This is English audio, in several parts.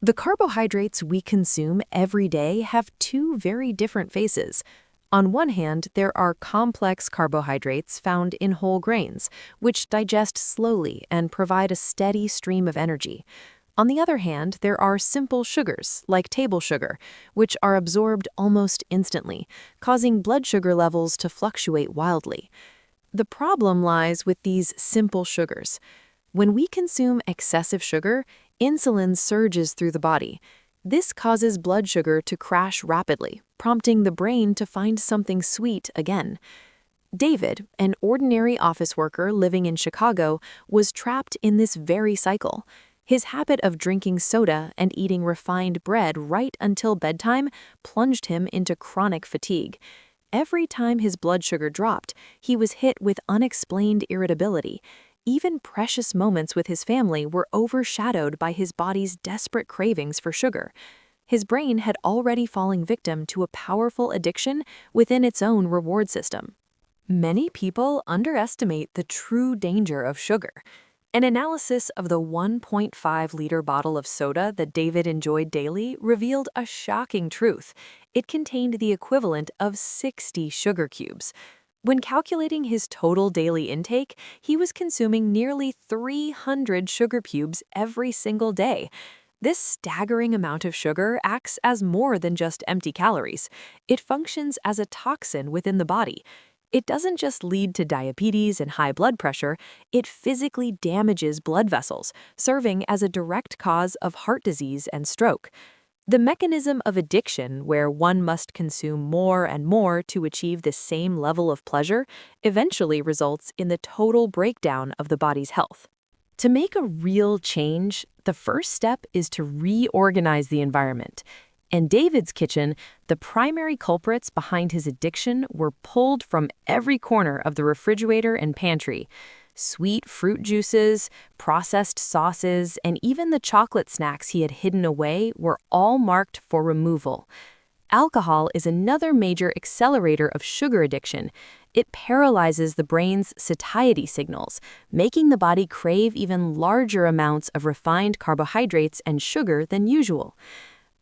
The carbohydrates we consume every day have two very different faces. On one hand, there are complex carbohydrates found in whole grains, which digest slowly and provide a steady stream of energy. On the other hand, there are simple sugars, like table sugar, which are absorbed almost instantly, causing blood sugar levels to fluctuate wildly. The problem lies with these simple sugars. When we consume excessive sugar, insulin surges through the body. This causes blood sugar to crash rapidly, prompting the brain to find something sweet again. David, an ordinary office worker living in Chicago, was trapped in this very cycle. His habit of drinking soda and eating refined bread right until bedtime plunged him into chronic fatigue. Every time his blood sugar dropped, he was hit with unexplained irritability. Even precious moments with his family were overshadowed by his body's desperate cravings for sugar. His brain had already fallen victim to a powerful addiction within its own reward system. Many people underestimate the true danger of sugar. An analysis of the 1.5-liter bottle of soda that David enjoyed daily revealed a shocking truth. It contained the equivalent of 60 sugar cubes. When calculating his total daily intake, he was consuming nearly 300 sugar cubes every single day. This staggering amount of sugar acts as more than just empty calories. It functions as a toxin within the body. It doesn't just lead to diabetes and high blood pressure, it physically damages blood vessels, serving as a direct cause of heart disease and stroke. The mechanism of addiction, where one must consume more and more to achieve the same level of pleasure, eventually results in the total breakdown of the body's health. To make a real change, the first step is to reorganize the environment. In David's kitchen, the primary culprits behind his addiction were pulled from every corner of the refrigerator and pantry. Sweet fruit juices, processed sauces, and even the chocolate snacks he had hidden away were all marked for removal. Alcohol is another major accelerator of sugar addiction. It paralyzes the brain's satiety signals, making the body crave even larger amounts of refined carbohydrates and sugar than usual.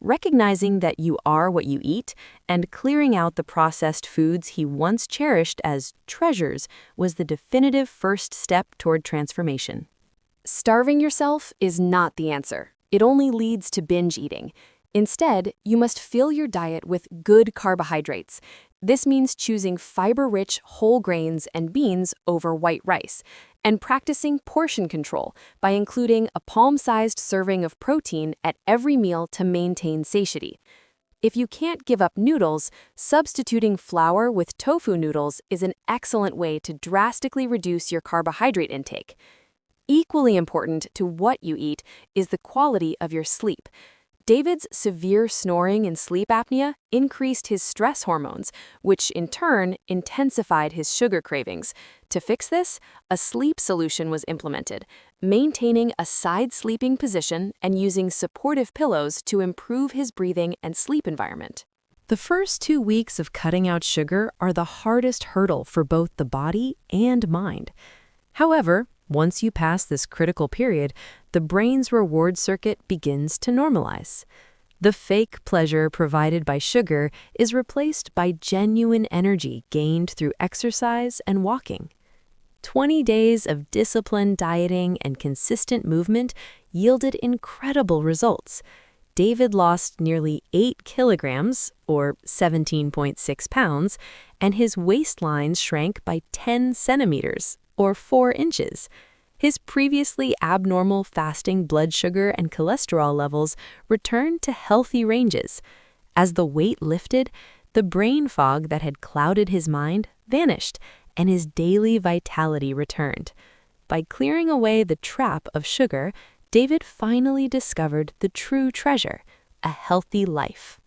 Recognizing that you are what you eat and clearing out the processed foods he once cherished as treasures was the definitive first step toward transformation. Starving yourself is not the answer. It only leads to binge eating. Instead, you must fill your diet with good carbohydrates. This means choosing fiber-rich whole grains and beans over white rice, and practicing portion control by including a palm-sized serving of protein at every meal to maintain satiety. If you can't give up noodles, substituting flour with tofu noodles is an excellent way to drastically reduce your carbohydrate intake. Equally important to what you eat is the quality of your sleep. David's severe snoring and sleep apnea increased his stress hormones, which in turn intensified his sugar cravings. To fix this, a sleep solution was implemented, maintaining a side sleeping position and using supportive pillows to improve his breathing and sleep environment. The first 2 weeks of cutting out sugar are the hardest hurdle for both the body and mind. However, once you pass this critical period, the brain's reward circuit begins to normalize. The fake pleasure provided by sugar is replaced by genuine energy gained through exercise and walking. 20 days of disciplined dieting and consistent movement yielded incredible results. David lost nearly 8 kilograms, or 17.6 pounds, and his waistline shrank by 10 centimeters, or 4 inches. His previously abnormal fasting blood sugar and cholesterol levels returned to healthy ranges. As the weight lifted, the brain fog that had clouded his mind vanished, and his daily vitality returned. By clearing away the trap of sugar, David finally discovered the true treasure, a healthy life.